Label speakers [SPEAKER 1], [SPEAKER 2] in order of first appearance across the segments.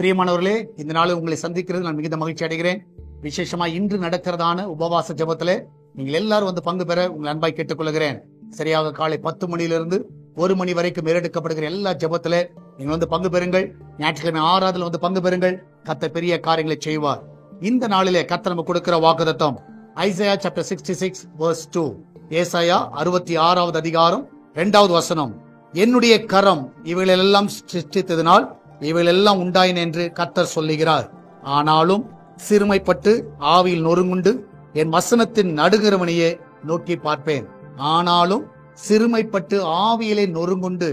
[SPEAKER 1] பிரியமானவர்களே, இந்த நாள் உங்களை சந்திக்கிறது நான் மிகுந்த மகிழ்ச்சி அடைகிறேன். விசேஷமா இன்று நடக்கிறதான உபவாச ஜெபத்திலே நீங்கள் எல்லாரும் வந்து பங்கு பெற உங்களை அன்பாய் கேட்டுக்கொள்கிறேன். சரியாக காலை 10 மணியிலிருந்து 1 மணி வரைக்கும் ஏறெடுக்கப்படுகிற எல்லா ஜெபத்திலே நீங்கள் வந்து பங்கு பெறுங்கள். ஞாயிற்றுக்கிழமை ஆராதனை வந்து பங்கு பெறுங்கள். கர்த்தர் பெரிய காரியங்களை செய்வார். இந்த நாளிலே கர்த்தர் நமக்கு கொடுக்கிற வாக்குத்தத்தம் ஐசையா சாப்டர் 66 verse 2. ஏசாயா 66வது அதிகாரம் 2வது வசனம். என்னுடைய கரம் இவைகளெல்லாம் சிருஷ்டித்ததினால் இவைகளெல்லாம் உண்டாயின என்று கர்த்தர் சொல்லுகிறார். ஆனாலும் சிறுமைப்பட்டு ஆவியில் நொறுங்குண்டு என் வசனத்தின் நடுகிறவனையே நோக்கி பார்ப்பேன். ஆனாலும் சிறுமைப்பட்டு ஆவியிலே நொறுங்குண்டு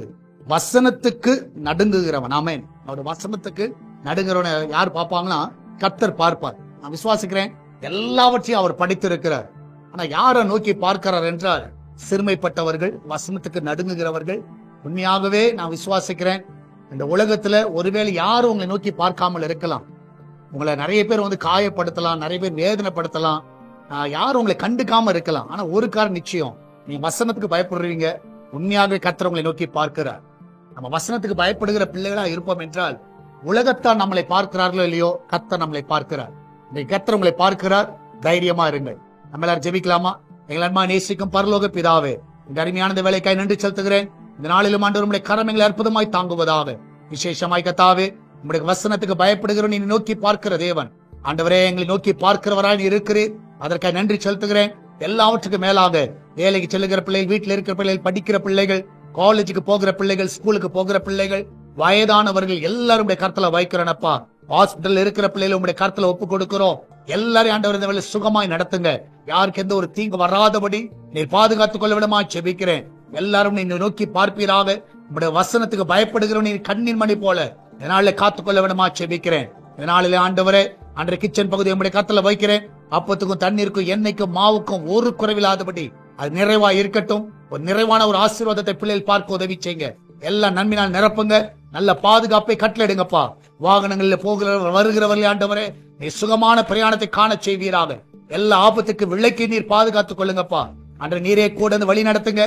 [SPEAKER 1] வசனத்துக்கு நடுங்குகிறவன். ஆமென். அவருடைய வசனத்துக்கு நடுங்கிறவனை யார் பார்ப்பாங்கன்னா கர்த்தர் பார்ப்பார். நான் விசுவாசிக்கிறேன், எல்லாவற்றையும் அவர் படித்திருக்கிறார். ஆனா யாரை நோக்கி பார்க்கிறார் என்றால் சிறுமைப்பட்டவர்கள், வசனத்துக்கு நடுங்குகிறவர்கள். உண்மையாகவே நான் விசுவாசிக்கிறேன், இந்த உலகத்துல ஒருவேளை யாரும் உங்களை நோக்கி பார்க்காமல் இருக்கலாம். உங்களை நிறைய பேர் வந்து காயப்படுத்தலாம், நிறைய பேர் வேதனைப்படுத்தலாம், யாரும் உங்களை கண்டுக்காம இருக்கலாம். ஆனா ஒரு காரணம் நிச்சயம், நீங்க வசனத்துக்கு பயப்படுறீங்க. உண்மையாகவே கர்த்தர் உங்களை நோக்கி பார்க்கிறார். நம்ம வசனத்துக்கு பயப்படுகிற பிள்ளைகளா இருப்போம் என்றால் உலகத்தால் நம்மளை பார்க்கிறார்களோ இல்லையோ, கர்த்தர் நம்மளை பார்க்கிறார். இன்னைக்கு கர்த்தர் உங்களை பார்க்கிறார். தைரியமா இருங்கள். நம்ம எல்லாரும் ஜெபிக்கலாமா? எங்கள் அன்பா நேசிக்கும் பரலோக பிதாவே, இந்த அருமையான வேலைக்காய் நன்றி செலுத்துகிறேன். இந்த நாளிலும் ஆண்டவர் உம்முடைய கரங்களை அற்புதமாய் தாங்குவதாக. விசேஷமாய் கர்த்தாவே, உம்முடைய வசனத்துக்கு பயப்படுகிற நீ நோக்கி பார்க்கிற தேவன். ஆண்டவரே, எங்களை நோக்கி பார்க்கிறவராய் நீ இருக்கிறீர். அதற்காக நன்றி செலுத்துகிறேன். எல்லாவற்றுக்கும் மேலாக வேலைக்கு செல்லுகிற பிள்ளைகள், வீட்டில் இருக்கிற பிள்ளைகள், படிக்கிற பிள்ளைகள், காலேஜுக்கு போகிற பிள்ளைகள், ஸ்கூலுக்கு போகிற பிள்ளைகள், வயதானவர்கள் எல்லாரும் கருத்துல வைக்கிறேனப்பா. ஹாஸ்பிட்டல் இருக்கிற பிள்ளைகள் உங்களுடைய கருத்துல ஒப்பு கொடுக்கிறோம். எல்லாரும் ஆண்டவர் இந்த வேலை சுகமாய் நடத்துங்க. யாருக்கு எந்த ஒரு தீங்கு வராதபடி நீர் பாதுகாத்துக் கொள்ள விடமா செபிக்கிறேன். எல்லாரும் நீ நோக்கி பார்ப்பீராக. உங்களுடைய வசனத்துக்கு பயப்படுகிற நீ கண்ணின் மணி போல இதனால காத்துக்கொள்ள விடமா செபிக்கிறேன். இதனால ஆண்டவரே, அன்றைய கிச்சன் பகுதியை உங்களுடைய கருத்துல வைக்கிறேன். அப்பத்துக்கும் தண்ணீருக்கும் எண்ணெய்க்கும் மாவுக்கும் ஒரு குறைவில்லாதபடி அது நிறைவா இருக்கட்டும். ஒரு நிறைவான ஒரு ஆசீர்வாதத்தை பிள்ளைகள் பார்க்க உதவி செய்யுங்க. எல்லா நன்மையினால் நிரப்புங்க. நல்ல பாதுகாப்பை கட்டளையிடுங்கப்பா. வாகனங்களில் போகிற வருகிறவர்கள் ஆண்டவரே, நீ சுகமான பிரயாணத்தை காண செய்வீராக. எல்லா ஆபத்துக்கு விலைக்கு நீர் பாதுகாத்துக் கொள்ளுங்கப்பா. அன்று நீரே கூட வழி நடத்துங்க.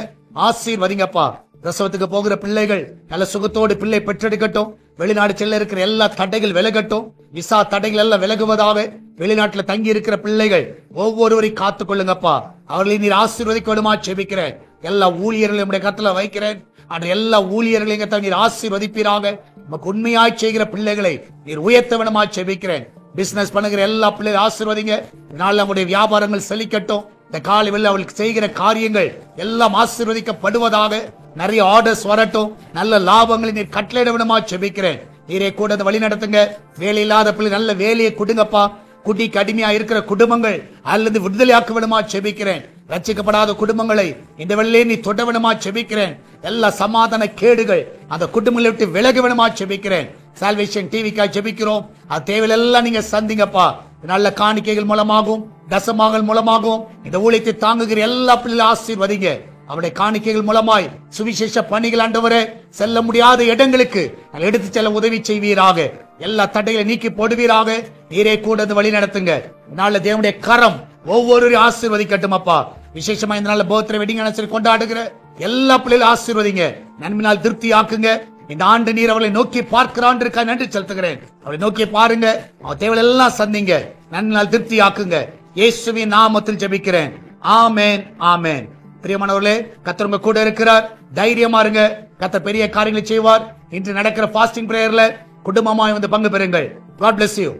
[SPEAKER 1] ஆசீர்வதிங்கப்பா. பிரசவத்துக்கு போகிற பிள்ளைகள் நல்ல சுகத்தோடு பிள்ளை பெற்றெடுக்கட்டும். வெளிநாடு செல்ல இருக்கிற எல்லா தடைகள் விலகட்டும். விசா தடைகள் எல்லாம் விலகுவதாக. வெளிநாட்டுல தங்கி இருக்கிற பிள்ளைகள் ஒவ்வொருவரையும் காத்துக் கொள்ளுங்கப்பா. அவர்களை நீர் ஆசீர்வதிக்க விடுமா செபிக்கிறேன். எல்லா ஊழியர்களையும் உடைய கருத்துல வைக்கிறேன். அன்று எல்லா ஊழியர்களையும் நீர் ஆசீர்வதிப்பீராக. நமக்கு உண்மையாய் செய்கிற பிள்ளைகளை நீர் உயர்த்த விடமா செபிக்கிறேன். பிசினஸ் பண்ணுகிற எல்லா பிள்ளைகள் ஆசீர்வதிங்க. நாள் நம்முடைய வியாபாரங்கள் செழிக்கட்டும். இந்த காலையில் அவளுக்கு செய்கிற காரியங்கள் எல்லாம் ஆசீர்வதிக்கப்படுவதாக. நிறைய ஆர்டர்ஸ் வரட்டும். நல்ல லாபங்களை நீர் கட்டளையிட விடமா செபிக்கிறேன். நீரே கூட வழி நடத்துங்க. வேலை இல்லாத பிள்ளை நல்ல வேலையை கொடுங்கப்பா. குட்டிக்கு அடிமையா இருக்கிற குடும்பங்கள் அல்லது விடுதலையாக்க விடமா செபிக்கிறேன். ரட்சிக்கப்படாத குடும்பங்களை இந்த வேளையிலே நீ தொட விடமா செபிக்கிறேன். எல்லா சமாதான கேடுகள் அந்த குடும்பங்களை விட்டு விலக விடமா செபிக்கிறேன். சால்வேஷன் டிவிக்காய் ஜெபிக்கிறோம். அது தேவையெல்லாம் நீங்க சந்திங்கப்பா. நல்ல காணிக்கைகள் மூலமாகவும் தசமாகல் மூலமாகவும் இந்த ஊழியத்தை தாங்குகிற எல்லா பிள்ளைகளும் ஆசீர்வதிங்க. அவருடைய காணிக்கைகள் மூலமாய் சுவிசேஷ பணிகள் ஆண்டவரே செல்ல முடியாத இடங்களுக்கு எடுத்து செல்ல உதவி செய்வீராக. எல்லா தடைகளை நீக்கி போடுவீராக. நீரே கூட வழி நடத்துங்க. நாள தேவனுடைய கரம் ஒவ்வொருவரையும் ஆசீர்வதிக்கட்டும் அப்பா. விசேஷமா இந்த நாள் பர்த்டே வெட்டிங் அனுசரி கொண்டாடுகிற எல்லா பிள்ளைகளும் ஆசீர்வதிங்க. நன்மையினால் திருப்தி ஆக்குங்க. இந்த ஆண்டு நீர் அவளை நோக்கி பார்க்கிறான் நன்றி செலுத்துகிறேன். அவளை நோக்கி பாருங்க. அவ தேவைகள் எல்லாம் சந்திங்க. நன்மையினால் திருப்தி ஆக்குங்க. இயேசுவின் நாமத்தில் ஜெபிக்கிறேன். ஆமென், ஆமென். பிரியமானவர்களே, கர்த்தர் உங்க கூட இருக்கிறார். தைரியமா இருங்க. கர்த்தர் பெரிய காரியங்களை செய்வார். இன்று நடக்கிற ஃபாஸ்டிங் பிரேயர்ல குடும்பமாய் வந்து பங்கு பெறுங்கள். God bless you.